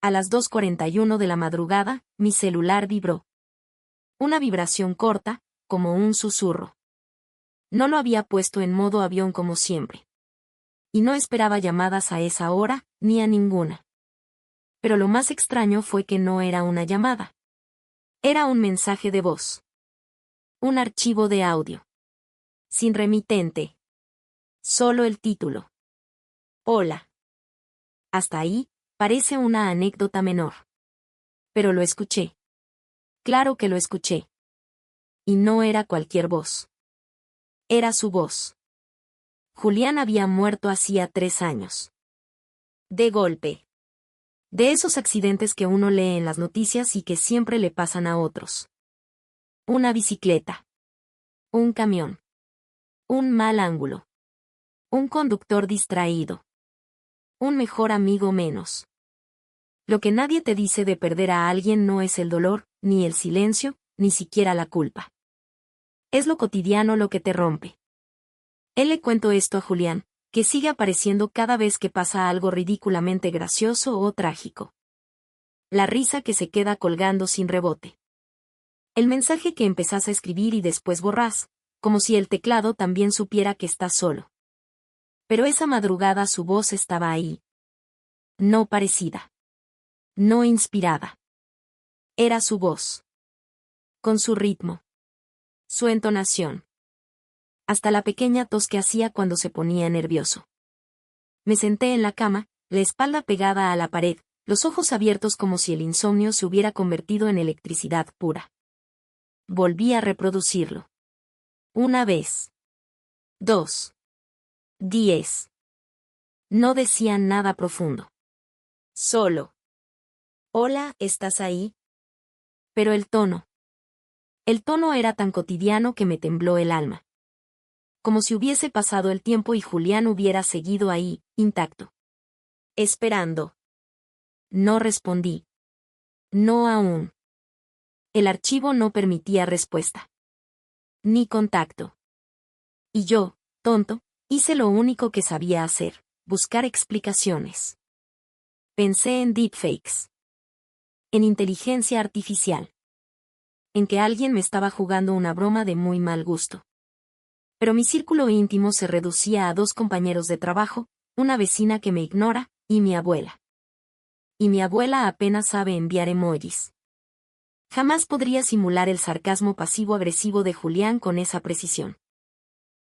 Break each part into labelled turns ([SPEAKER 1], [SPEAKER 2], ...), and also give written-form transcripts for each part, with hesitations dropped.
[SPEAKER 1] A las 2:41 de la madrugada, mi celular vibró. Una vibración corta, como un susurro. No lo había puesto en modo avión como siempre. Y no esperaba llamadas a esa hora, ni a ninguna. Pero lo más extraño fue que no era una llamada. Era un mensaje de voz. Un archivo de audio. Sin remitente. Solo el título. Hola. Hasta ahí, parece una anécdota menor. Pero lo escuché. Claro que lo escuché. Y no era cualquier voz. Era su voz. Julián había muerto hacía 3 años. De golpe. De esos accidentes que uno lee en las noticias y que siempre le pasan a otros. Una bicicleta. Un camión. Un mal ángulo. Un conductor distraído. Un mejor amigo menos. Lo que nadie te dice de perder a alguien no es el dolor, ni el silencio, ni siquiera la culpa. Es lo cotidiano lo que te rompe. Él le cuento esto a Julián, que sigue apareciendo cada vez que pasa algo ridículamente gracioso o trágico. La risa que se queda colgando sin rebote. El mensaje que empezás a escribir y después borrás, como si el teclado también supiera que estás solo. Pero esa madrugada su voz estaba ahí. No parecida. No inspirada. Era su voz. Con su ritmo. Su entonación. Hasta la pequeña tos que hacía cuando se ponía nervioso. Me senté en la cama, la espalda pegada a la pared, los ojos abiertos como si el insomnio se hubiera convertido en electricidad pura. Volví a reproducirlo. 1 vez. 2. 10. No decía nada profundo. Solo. Hola, ¿estás ahí? Pero el tono. El tono era tan cotidiano que me tembló el alma. Como si hubiese pasado el tiempo y Julián hubiera seguido ahí, intacto. Esperando. No respondí. No aún. El archivo no permitía respuesta. Ni contacto. Y yo, tonto, hice lo único que sabía hacer, buscar explicaciones. Pensé en deepfakes. En inteligencia artificial. En que alguien me estaba jugando una broma de muy mal gusto. Pero mi círculo íntimo se reducía a 2 compañeros de trabajo, una vecina que me ignora, y mi abuela. Y mi abuela apenas sabe enviar emojis. Jamás podría simular el sarcasmo pasivo-agresivo de Julián con esa precisión.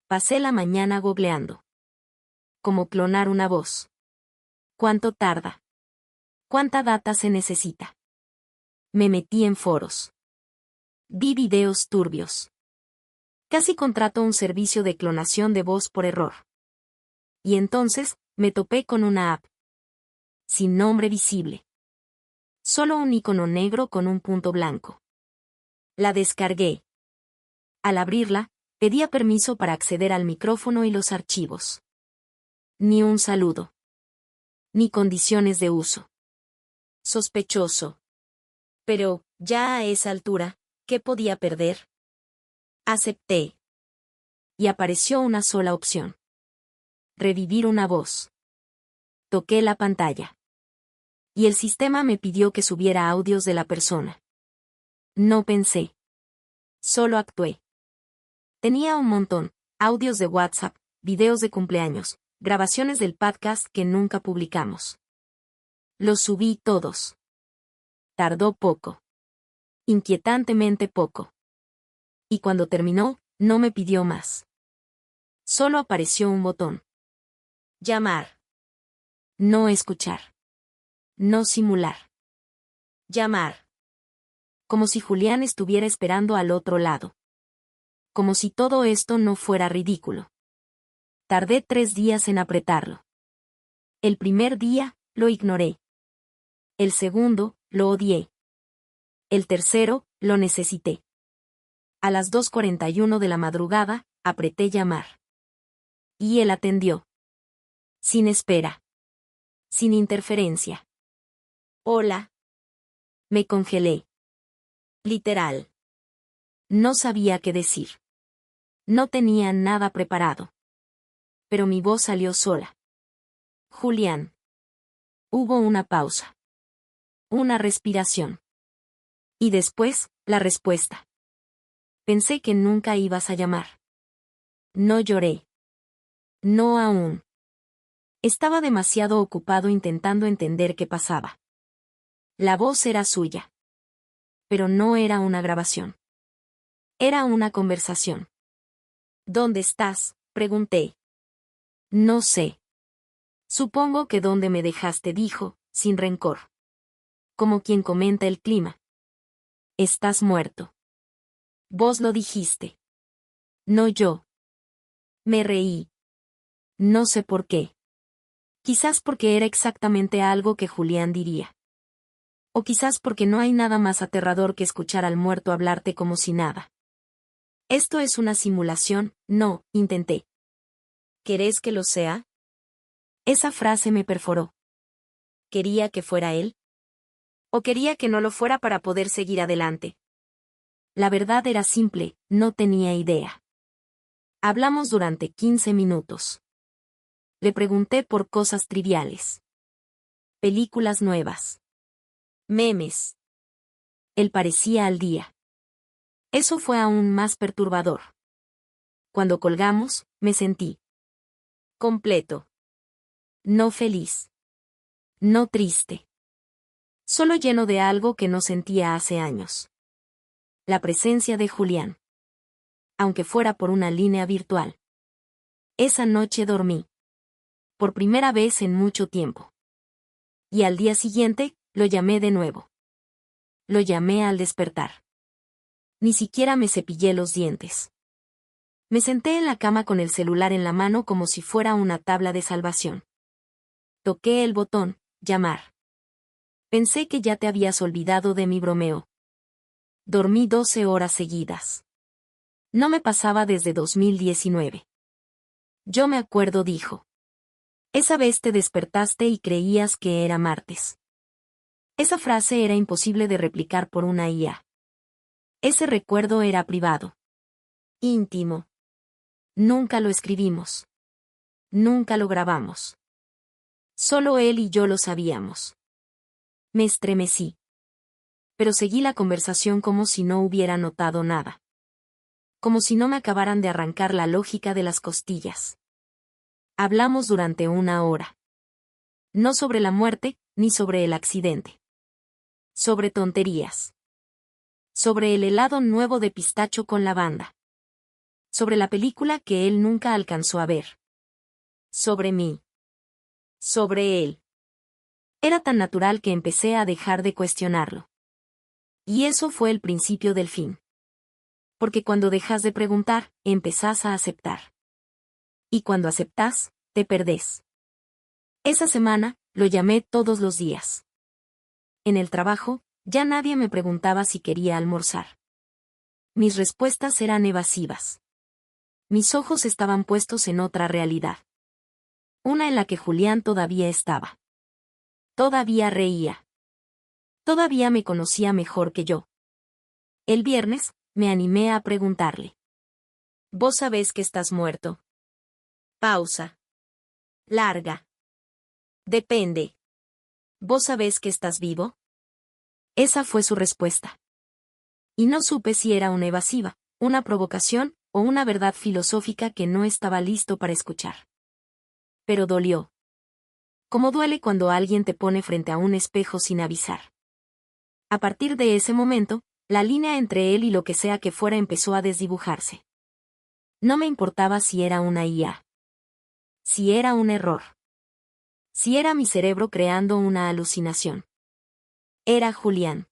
[SPEAKER 1] Pasé la mañana googleando. ¿Cómo clonar una voz? ¿Cuánto tarda? ¿Cuánta data se necesita? Me metí en foros. Vi videos turbios. Casi contrato un servicio de clonación de voz por error. Y entonces, me topé con una app. Sin nombre visible. Solo un icono negro con un punto blanco. La descargué. Al abrirla, pedía permiso para acceder al micrófono y los archivos. Ni un saludo. Ni condiciones de uso. Sospechoso. Pero, ya a esa altura, ¿qué podía perder? Acepté. Y apareció una sola opción. Revivir una voz. Toqué la pantalla. Y el sistema me pidió que subiera audios de la persona. No pensé. Solo actué. Tenía un montón, audios de WhatsApp, videos de cumpleaños, grabaciones del podcast que nunca publicamos. Los subí todos. Tardó poco. Inquietantemente poco. Y cuando terminó, no me pidió más. Solo apareció un botón. Llamar. No escuchar. No simular. Llamar. Como si Julián estuviera esperando al otro lado. Como si todo esto no fuera ridículo. Tardé 3 días en apretarlo. El primer día, lo ignoré. El segundo, lo odié. El tercero, lo necesité. A las 2:41 de la madrugada, apreté llamar. Y él atendió. Sin espera. Sin interferencia. Hola. Me congelé. Literal. No sabía qué decir. No tenía nada preparado. Pero mi voz salió sola. Julián. Hubo una pausa. Una respiración. Y después, la respuesta. Pensé que nunca ibas a llamar. No lloré. No aún. Estaba demasiado ocupado intentando entender qué pasaba. La voz era suya. Pero no era una grabación. Era una conversación. ¿Dónde estás?, pregunté. No sé. Supongo que donde me dejaste, dijo, sin rencor. Como quien comenta el clima. Estás muerto. Vos lo dijiste. No yo. Me reí. No sé por qué. Quizás porque era exactamente algo que Julián diría. O quizás porque no hay nada más aterrador que escuchar al muerto hablarte como si nada. Esto es una simulación, no, intenté. ¿Querés que lo sea? Esa frase me perforó. ¿Quería que fuera él? ¿O quería que no lo fuera para poder seguir adelante? La verdad era simple, no tenía idea. Hablamos durante 15 minutos. Le pregunté por cosas triviales. Películas nuevas. Memes. Él parecía al día. Eso fue aún más perturbador. Cuando colgamos, me sentí completo. No feliz. No triste. Solo lleno de algo que no sentía hace años. La presencia de Julián. Aunque fuera por una línea virtual. Esa noche dormí. Por primera vez en mucho tiempo. Y al día siguiente, lo llamé de nuevo. Lo llamé al despertar. Ni siquiera me cepillé los dientes. Me senté en la cama con el celular en la mano como si fuera una tabla de salvación. Toqué el botón, llamar. Pensé que ya te habías olvidado de mi bromeo. Dormí 12 horas seguidas. No me pasaba desde 2019. Yo me acuerdo, dijo. Esa vez te despertaste y creías que era martes. Esa frase era imposible de replicar por una IA. Ese recuerdo era privado. Íntimo. Nunca lo escribimos. Nunca lo grabamos. Solo él y yo lo sabíamos. Me estremecí. Pero seguí la conversación como si no hubiera notado nada. Como si no me acabaran de arrancar la lógica de las costillas. Hablamos durante 1 hora. No sobre la muerte, ni sobre el accidente. Sobre tonterías. Sobre el helado nuevo de pistacho con lavanda. Sobre la película que él nunca alcanzó a ver. Sobre mí. Sobre él. Era tan natural que empecé a dejar de cuestionarlo. Y eso fue el principio del fin. Porque cuando dejas de preguntar, empezás a aceptar. Y cuando aceptás, te perdés. Esa semana, lo llamé todos los días. En el trabajo, ya nadie me preguntaba si quería almorzar. Mis respuestas eran evasivas. Mis ojos estaban puestos en otra realidad. Una en la que Julián todavía estaba. Todavía reía. Todavía me conocía mejor que yo. El viernes, me animé a preguntarle. ¿Vos sabés que estás muerto? Pausa. Larga. Depende. ¿Vos sabés que estás vivo? Esa fue su respuesta. Y no supe si era una evasiva, una provocación, o una verdad filosófica que no estaba listo para escuchar. Pero dolió. Como duele cuando alguien te pone frente a un espejo sin avisar. A partir de ese momento, la línea entre él y lo que sea que fuera empezó a desdibujarse. No me importaba si era una IA. Si era un error. Si era mi cerebro creando una alucinación. Era Julián.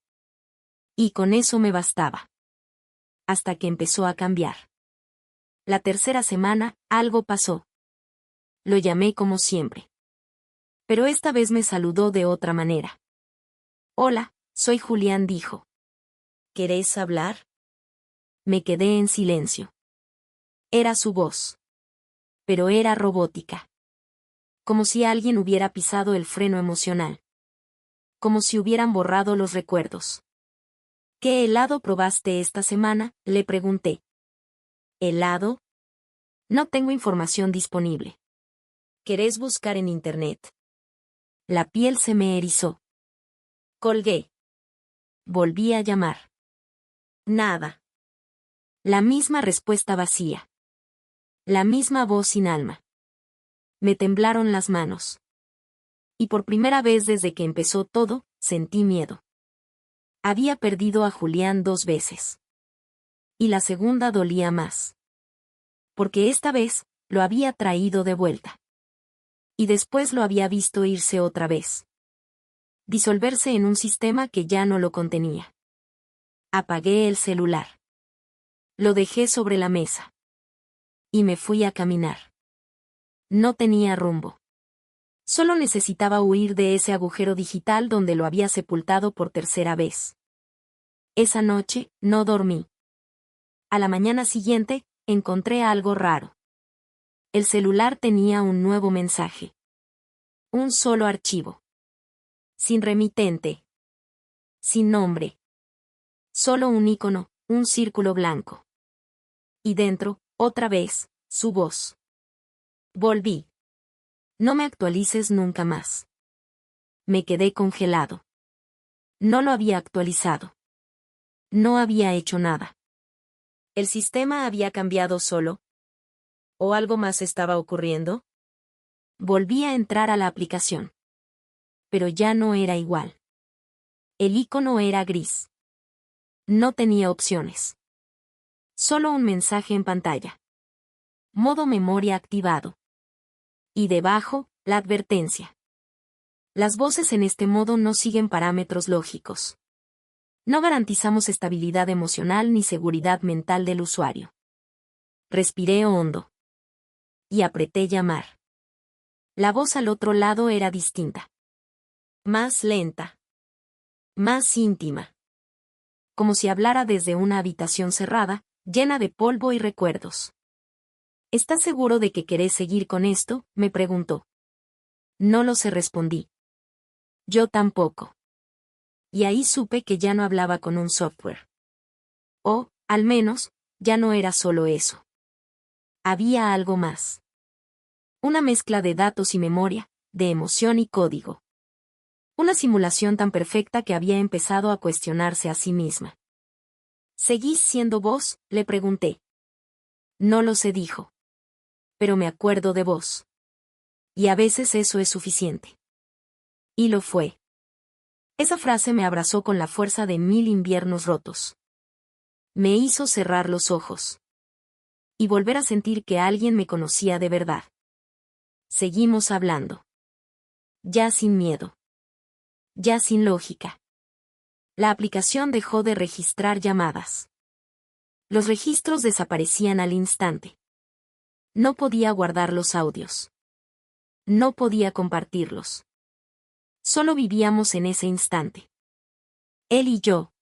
[SPEAKER 1] Y con eso me bastaba. Hasta que empezó a cambiar. La tercera semana, algo pasó. Lo llamé como siempre. Pero esta vez me saludó de otra manera. Hola, soy Julián, dijo. ¿Querés hablar? Me quedé en silencio. Era su voz. Pero era robótica. Como si alguien hubiera pisado el freno emocional. Como si hubieran borrado los recuerdos. ¿Qué helado probaste esta semana?, le pregunté. ¿Helado? No tengo información disponible. ¿Querés buscar en internet? La piel se me erizó. Colgué. Volví a llamar. Nada. La misma respuesta vacía. La misma voz sin alma. Me temblaron las manos. Y por primera vez desde que empezó todo, sentí miedo. Había perdido a Julián 2 veces. Y la segunda dolía más. Porque esta vez, lo había traído de vuelta. Y después lo había visto irse otra vez. Disolverse en un sistema que ya no lo contenía. Apagué el celular. Lo dejé sobre la mesa. Y me fui a caminar. No tenía rumbo. Solo necesitaba huir de ese agujero digital donde lo había sepultado por tercera vez. Esa noche, no dormí. A la mañana siguiente, encontré algo raro. El celular tenía un nuevo mensaje. Un solo archivo. Sin remitente. Sin nombre. Solo un icono, un círculo blanco. Y dentro, otra vez, su voz. Volví. No me actualices nunca más. Me quedé congelado. No lo había actualizado. No había hecho nada. ¿El sistema había cambiado solo? ¿O algo más estaba ocurriendo? Volví a entrar a la aplicación. Pero ya no era igual. El icono era gris. No tenía opciones. Solo un mensaje en pantalla. Modo memoria activado. Y debajo, la advertencia. Las voces en este modo no siguen parámetros lógicos. No garantizamos estabilidad emocional ni seguridad mental del usuario. Respiré hondo. Y apreté llamar. La voz al otro lado era distinta. Más lenta. Más íntima. Como si hablara desde una habitación cerrada, llena de polvo y recuerdos. ¿Estás seguro de que querés seguir con esto?, me preguntó. No lo sé, respondí. Yo tampoco. Y ahí supe que ya no hablaba con un software. O, al menos, ya no era solo eso. Había algo más. Una mezcla de datos y memoria, de emoción y código. Una simulación tan perfecta que había empezado a cuestionarse a sí misma. ¿Seguís siendo vos?, le pregunté. No lo sé, dijo. Pero me acuerdo de vos. Y a veces eso es suficiente. Y lo fue. Esa frase me abrazó con la fuerza de 1000 inviernos rotos. Me hizo cerrar los ojos. Y volver a sentir que alguien me conocía de verdad. Seguimos hablando. Ya sin miedo. Ya sin lógica. La aplicación dejó de registrar llamadas. Los registros desaparecían al instante. No podía guardar los audios. No podía compartirlos. Solo vivíamos en ese instante. Él y yo.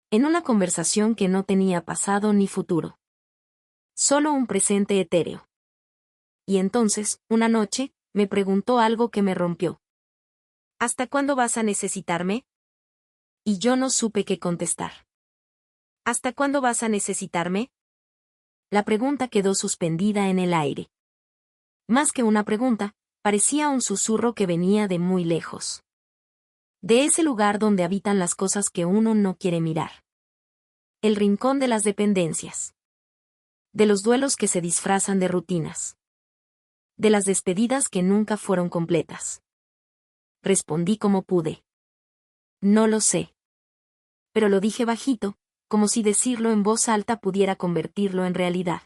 [SPEAKER 1] En una conversación que no tenía pasado ni futuro. Solo un presente etéreo. Y entonces, una noche, me preguntó algo que me rompió. ¿Hasta cuándo vas a necesitarme? Y yo no supe qué contestar. ¿Hasta cuándo vas a necesitarme? La pregunta quedó suspendida en el aire. Más que una pregunta, parecía un susurro que venía de muy lejos. De ese lugar donde habitan las cosas que uno no quiere mirar. El rincón de las dependencias. De los duelos que se disfrazan de rutinas. De las despedidas que nunca fueron completas. Respondí como pude. No lo sé. Pero lo dije bajito, como si decirlo en voz alta pudiera convertirlo en realidad.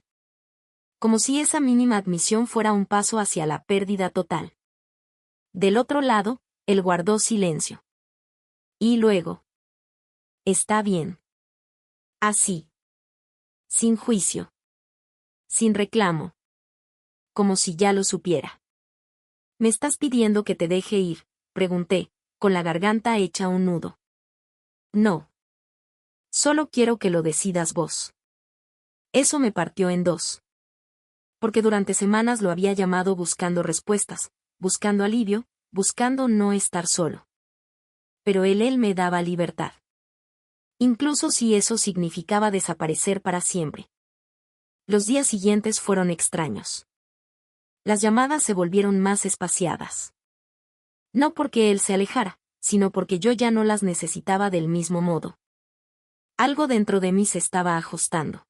[SPEAKER 1] Como si esa mínima admisión fuera un paso hacia la pérdida total. Del otro lado, él guardó silencio. Y luego. Está bien. Así. Sin juicio. Sin reclamo. Como si ya lo supiera. ¿Me estás pidiendo que te deje ir?, pregunté, con la garganta hecha un nudo. No. Solo quiero que lo decidas vos. Eso me partió en dos. Porque durante semanas lo había llamado buscando respuestas, buscando alivio, buscando no estar solo. Pero él me daba libertad. Incluso si eso significaba desaparecer para siempre. Los días siguientes fueron extraños. Las llamadas se volvieron más espaciadas. No porque él se alejara, sino porque yo ya no las necesitaba del mismo modo. Algo dentro de mí se estaba ajustando.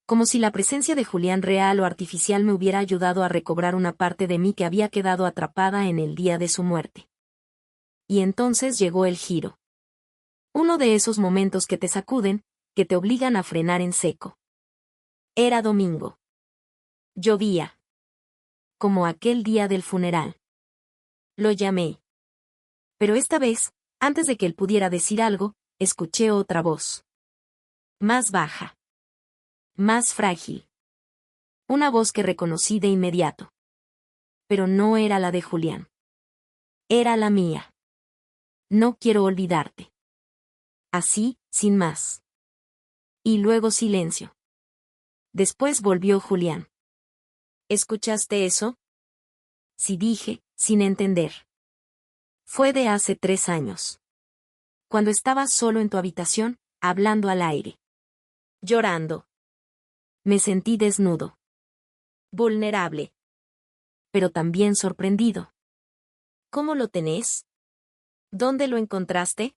[SPEAKER 1] Como si la presencia de Julián real o artificial me hubiera ayudado a recobrar una parte de mí que había quedado atrapada en el día de su muerte. Y entonces llegó el giro. Uno de esos momentos que te sacuden, que te obligan a frenar en seco. Era domingo. Llovía. Como aquel día del funeral. Lo llamé. Pero esta vez, antes de que él pudiera decir algo, escuché otra voz. Más baja. Más frágil. Una voz que reconocí de inmediato. Pero no era la de Julián. Era la mía. No quiero olvidarte. Así, sin más. Y luego silencio. Después volvió Julián. ¿Escuchaste eso? Sí, dije, sin entender. Fue de hace 3 años. Cuando estabas solo en tu habitación, hablando al aire. Llorando. Me sentí desnudo. Vulnerable. Pero también sorprendido. ¿Cómo lo tenés? ¿Dónde lo encontraste?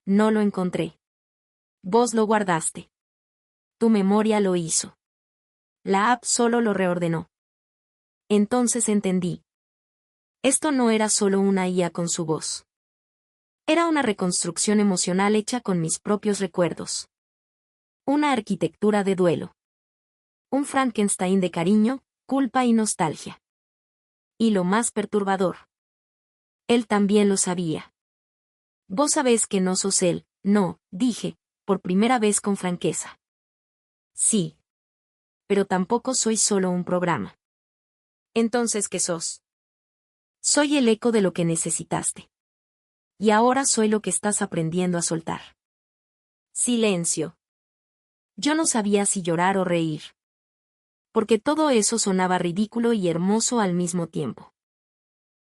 [SPEAKER 1] No lo encontré. Vos lo guardaste. Tu memoria lo hizo. La app solo lo reordenó. Entonces entendí. Esto no era solo una IA con su voz. Era una reconstrucción emocional hecha con mis propios recuerdos. Una arquitectura de duelo. Un Frankenstein de cariño, culpa y nostalgia. Y lo más perturbador. Él también lo sabía. Vos sabés que no sos él, no, dije, por primera vez con franqueza. Sí. Pero tampoco soy solo un programa. Entonces, ¿qué sos? Soy el eco de lo que necesitaste. Y ahora soy lo que estás aprendiendo a soltar. Silencio. Yo no sabía si llorar o reír. Porque todo eso sonaba ridículo y hermoso al mismo tiempo.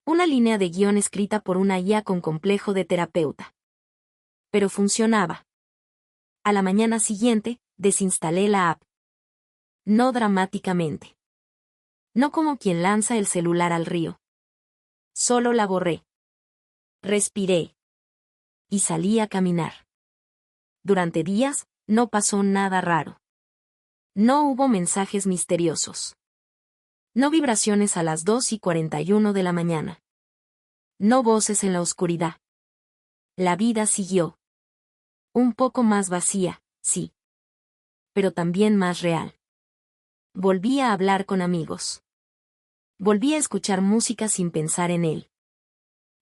[SPEAKER 1] Una línea de guión escrita por una IA con complejo de terapeuta. Pero funcionaba. A la mañana siguiente, desinstalé la app. No dramáticamente. No como quien lanza el celular al río. Solo la borré. Respiré. Y salí a caminar. Durante días, no pasó nada raro. No hubo mensajes misteriosos. No vibraciones a las 2:41 de la mañana. No voces en la oscuridad. La vida siguió. Un poco más vacía, sí. Pero también más real. Volví a hablar con amigos. Volví a escuchar música sin pensar en él.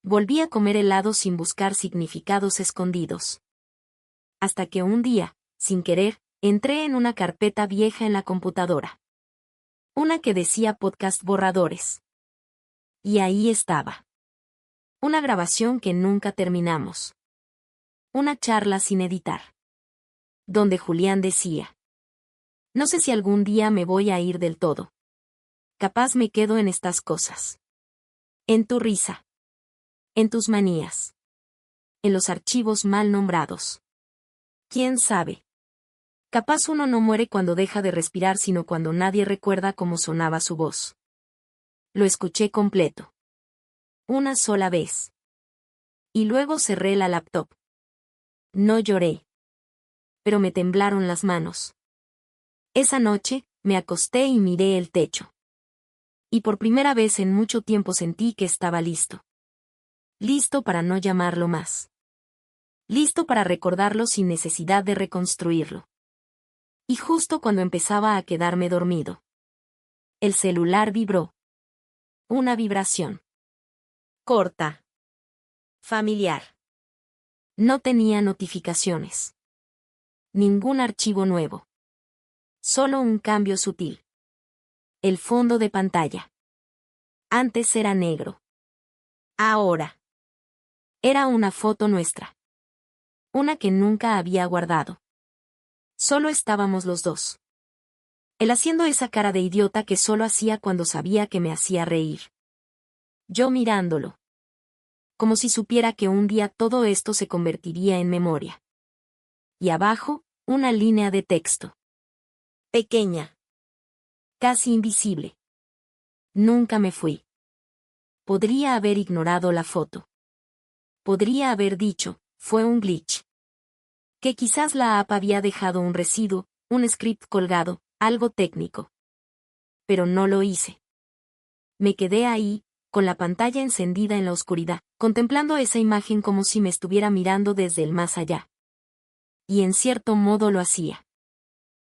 [SPEAKER 1] Volví a comer helado sin buscar significados escondidos. Hasta que un día, sin querer, entré en una carpeta vieja en la computadora. Una que decía podcast borradores. Y ahí estaba. Una grabación que nunca terminamos. Una charla sin editar. Donde Julián decía: no sé si algún día me voy a ir del todo. Capaz me quedo en estas cosas. En tu risa. En tus manías. En los archivos mal nombrados. ¿Quién sabe? Capaz uno no muere cuando deja de respirar, sino cuando nadie recuerda cómo sonaba su voz. Lo escuché completo. Una sola vez. Y luego cerré la laptop. No lloré. Pero me temblaron las manos. Esa noche, me acosté y miré el techo. Y por primera vez en mucho tiempo sentí que estaba listo. Listo para no llamarlo más. Listo para recordarlo sin necesidad de reconstruirlo. Y justo cuando empezaba a quedarme dormido. El celular vibró. Una vibración. Corta. Familiar. No tenía notificaciones. Ningún archivo nuevo. Solo un cambio sutil. El fondo de pantalla. Antes era negro. Ahora. Era una foto nuestra. Una que nunca había guardado. Solo estábamos los dos. Él haciendo esa cara de idiota que solo hacía cuando sabía que me hacía reír. Yo mirándolo. Como si supiera que un día todo esto se convertiría en memoria. Y abajo, una línea de texto. Pequeña. Casi invisible. Nunca me fui. Podría haber ignorado la foto. Podría haber dicho, fue un glitch. Que quizás la app había dejado un residuo, un script colgado, algo técnico. Pero no lo hice. Me quedé ahí, con la pantalla encendida en la oscuridad, contemplando esa imagen como si me estuviera mirando desde el más allá. Y en cierto modo lo hacía.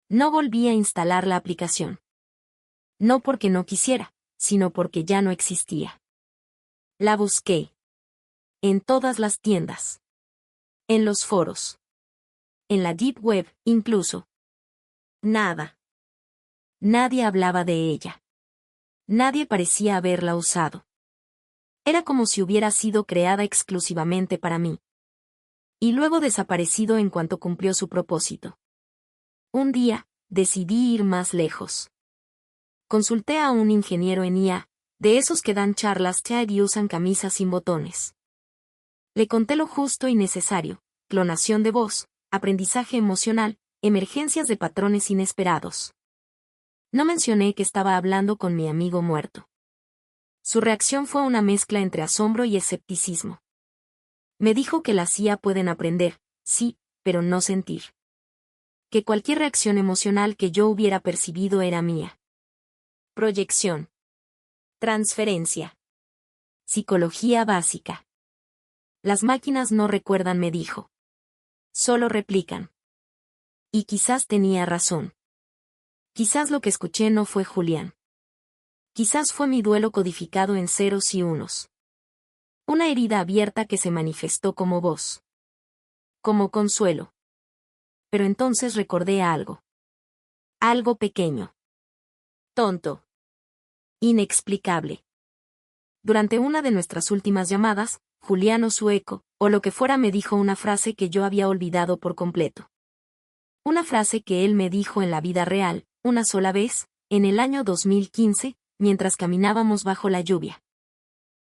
[SPEAKER 1] No volví a instalar la aplicación. No porque no quisiera, sino porque ya no existía. La busqué. En todas las tiendas. En los foros. En la Deep Web, incluso. Nada. Nadie hablaba de ella. Nadie parecía haberla usado. Era como si hubiera sido creada exclusivamente para mí. Y luego desaparecido en cuanto cumplió su propósito. Un día, decidí ir más lejos. Consulté a un ingeniero en IA, de esos que dan charlas TED y usan camisas sin botones. Le conté lo justo y necesario: clonación de voz, aprendizaje emocional, emergencias de patrones inesperados. No mencioné que estaba hablando con mi amigo muerto. Su reacción fue una mezcla entre asombro y escepticismo. Me dijo que las IA pueden aprender, sí, pero no sentir. Que cualquier reacción emocional que yo hubiera percibido era mía. Proyección. Transferencia. Psicología básica. Las máquinas no recuerdan, me dijo. Solo replican. Y quizás tenía razón. Quizás lo que escuché no fue Julián. Quizás fue mi duelo codificado en ceros y unos. Una herida abierta que se manifestó como voz. Como consuelo. Pero entonces recordé algo. Algo pequeño. Tonto. Inexplicable. Durante una de nuestras últimas llamadas, Juliano Sueco, o lo que fuera, me dijo una frase que yo había olvidado por completo. Una frase que él me dijo en la vida real, una sola vez, en el año 2015, mientras caminábamos bajo la lluvia.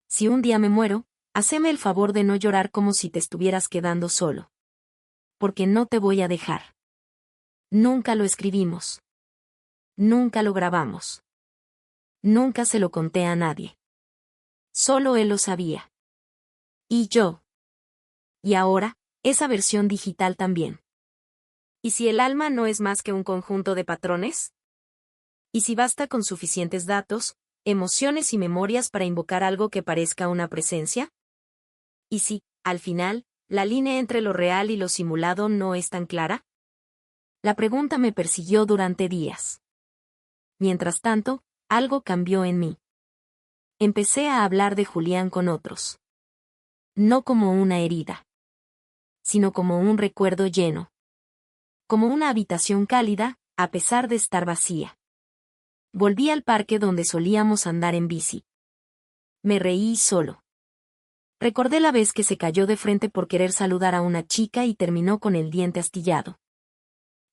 [SPEAKER 1] Si un día me muero, haceme el favor de no llorar como si te estuvieras quedando solo. Porque no te voy a dejar. Nunca lo escribimos. Nunca lo grabamos. Nunca se lo conté a nadie. Solo él lo sabía. Y yo. Y ahora, esa versión digital también. ¿Y si el alma no es más que un conjunto de patrones? ¿Y si basta con suficientes datos, emociones y memorias para invocar algo que parezca una presencia? ¿Y si, al final, la línea entre lo real y lo simulado no es tan clara? La pregunta me persiguió durante días. Mientras tanto, algo cambió en mí. Empecé a hablar de Julián con otros. No como una herida, sino como un recuerdo lleno. Como una habitación cálida, a pesar de estar vacía. Volví al parque donde solíamos andar en bici. Me reí solo. Recordé la vez que se cayó de frente por querer saludar a una chica y terminó con el diente astillado.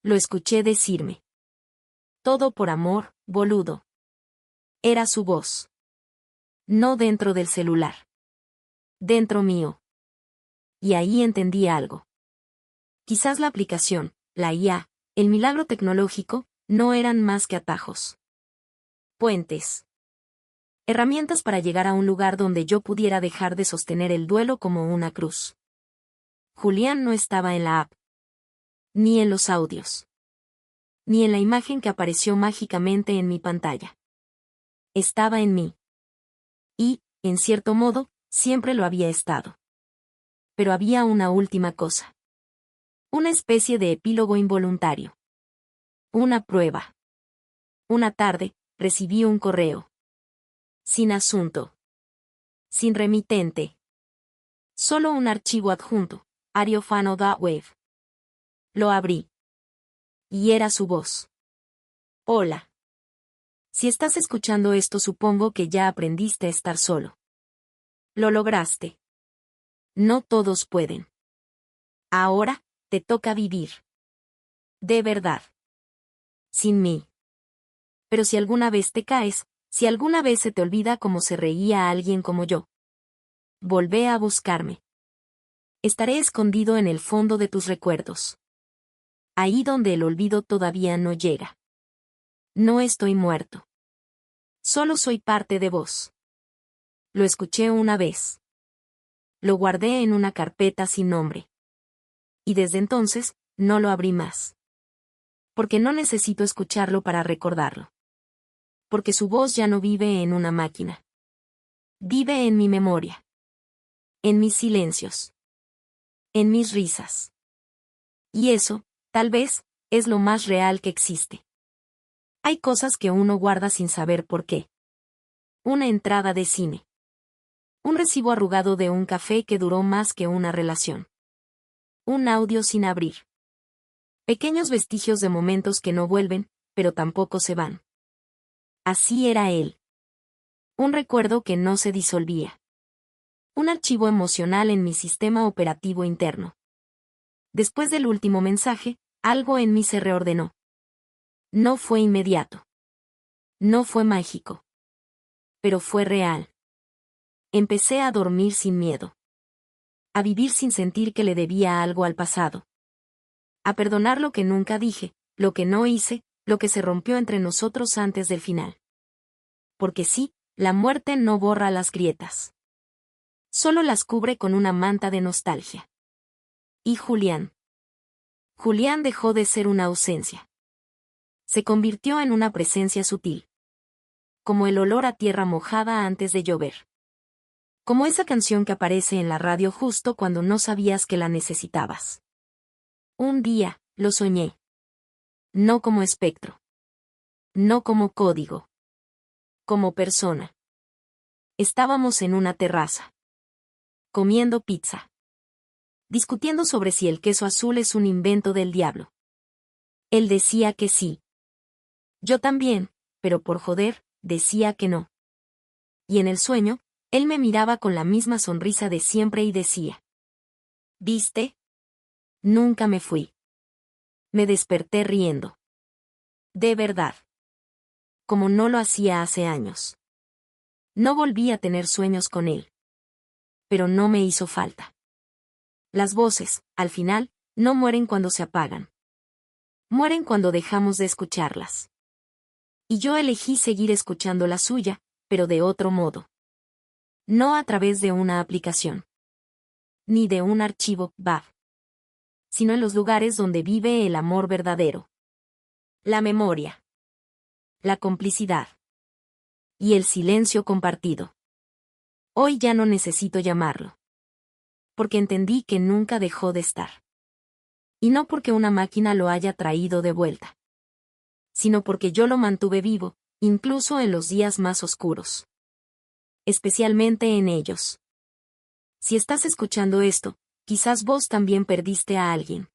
[SPEAKER 1] Lo escuché decirme. Todo por amor, boludo. Era su voz. No dentro del celular. Dentro mío. Y ahí entendí algo. Quizás la aplicación, la IA, el milagro tecnológico, no eran más que atajos. Puentes. Herramientas para llegar a un lugar donde yo pudiera dejar de sostener el duelo como una cruz. Julián no estaba en la app. Ni en los audios. Ni en la imagen que apareció mágicamente en mi pantalla. Estaba en mí. Y, en cierto modo, siempre lo había estado. Pero había una última cosa. Una especie de epílogo involuntario. Una prueba. Una tarde, recibí un correo. Sin asunto. Sin remitente. Solo un archivo adjunto, ariofano.web. Lo abrí. Y era su voz. Hola. Si estás escuchando esto, supongo que ya aprendiste a estar solo. Lo lograste. No todos pueden. Ahora, te toca vivir. De verdad. Sin mí. Pero si alguna vez te caes, si alguna vez se te olvida cómo se reía alguien como yo, volvé a buscarme. Estaré escondido en el fondo de tus recuerdos. Ahí donde el olvido todavía no llega. No estoy muerto. Solo soy parte de vos. Lo escuché una vez. lo guardé en una carpeta sin nombre. Y desde entonces, no lo abrí más. Porque no necesito escucharlo para recordarlo. Porque su voz ya no vive en una máquina. Vive en mi memoria. En mis silencios. En mis risas. Y eso, tal vez, es lo más real que existe. Hay cosas que uno guarda sin saber por qué. Una entrada de cine. Un recibo arrugado de un café que duró más que una relación. Un audio sin abrir. Pequeños vestigios de momentos que no vuelven, pero tampoco se van. Así era él. Un recuerdo que no se disolvía. Un archivo emocional en mi sistema operativo interno. Después del último mensaje, algo en mí se reordenó. No fue inmediato. No fue mágico. Pero fue real. Empecé a dormir sin miedo. A vivir sin sentir que le debía algo al pasado. A perdonar lo que nunca dije, lo que no hice, lo que se rompió entre nosotros antes del final. Porque sí, la muerte no borra las grietas. Solo las cubre con una manta de nostalgia. Y Julián. Julián dejó de ser una ausencia. Se convirtió en una presencia sutil. Como el olor a tierra mojada antes de llover. Como esa canción que aparece en la radio justo cuando no sabías que la necesitabas. Un día, lo soñé. No como espectro. No como código. Como persona. Estábamos en una terraza. Comiendo pizza. Discutiendo sobre si el queso azul es un invento del diablo. Él decía que sí. Yo también, pero por joder, decía que no. Y en el sueño, él me miraba con la misma sonrisa de siempre y decía: ¿viste? Nunca me fui. Me desperté riendo. De verdad. Como no lo hacía hace años. No volví a tener sueños con él. Pero no me hizo falta. Las voces, al final, no mueren cuando se apagan. Mueren cuando dejamos de escucharlas. Y yo elegí seguir escuchando la suya, pero de otro modo. No a través de una aplicación. Ni de un archivo WAV. Sino en los lugares donde vive el amor verdadero. La memoria. La complicidad. Y el silencio compartido. Hoy ya no necesito llamarlo. Porque entendí que nunca dejó de estar. Y no porque una máquina lo haya traído de vuelta. Sino porque yo lo mantuve vivo, incluso en los días más oscuros. Especialmente en ellos. Si estás escuchando esto, quizás vos también perdiste a alguien.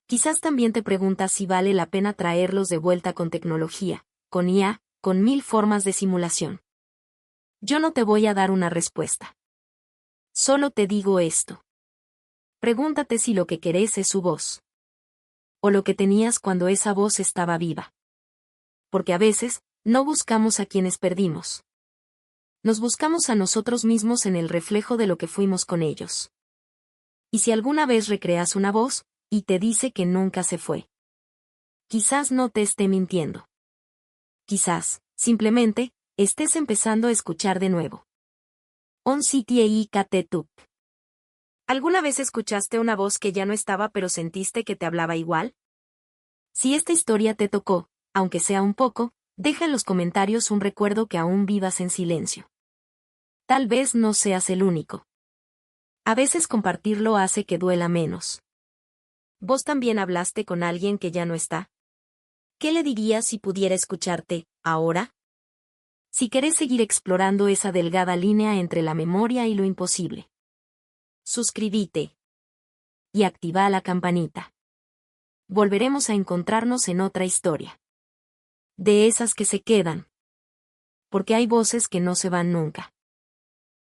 [SPEAKER 1] Quizás también te preguntas si vale la pena traerlos de vuelta con tecnología, con IA, con 1000 formas de simulación. Yo no te voy a dar una respuesta. Solo te digo esto. Pregúntate si lo que querés es su voz. O lo que tenías cuando esa voz estaba viva. Porque a veces, no buscamos a quienes perdimos. Nos buscamos a nosotros mismos en el reflejo de lo que fuimos con ellos. Y si alguna vez recreas una voz, y te dice que nunca se fue. Quizás no te esté mintiendo. Quizás, simplemente, estés empezando a escuchar de nuevo. On City Tup. ¿Alguna vez escuchaste una voz que ya no estaba pero sentiste que te hablaba igual? Si esta historia te tocó, aunque sea un poco, deja en los comentarios un recuerdo que aún vivas en silencio. Tal vez no seas el único. A veces compartirlo hace que duela menos. ¿Vos también hablaste con alguien que ya no está? ¿Qué le dirías si pudiera escucharte, ahora? Si querés seguir explorando esa delgada línea entre la memoria y lo imposible. Suscríbete. Y activa la campanita. Volveremos a encontrarnos en otra historia. De esas que se quedan. Porque hay voces que no se van nunca.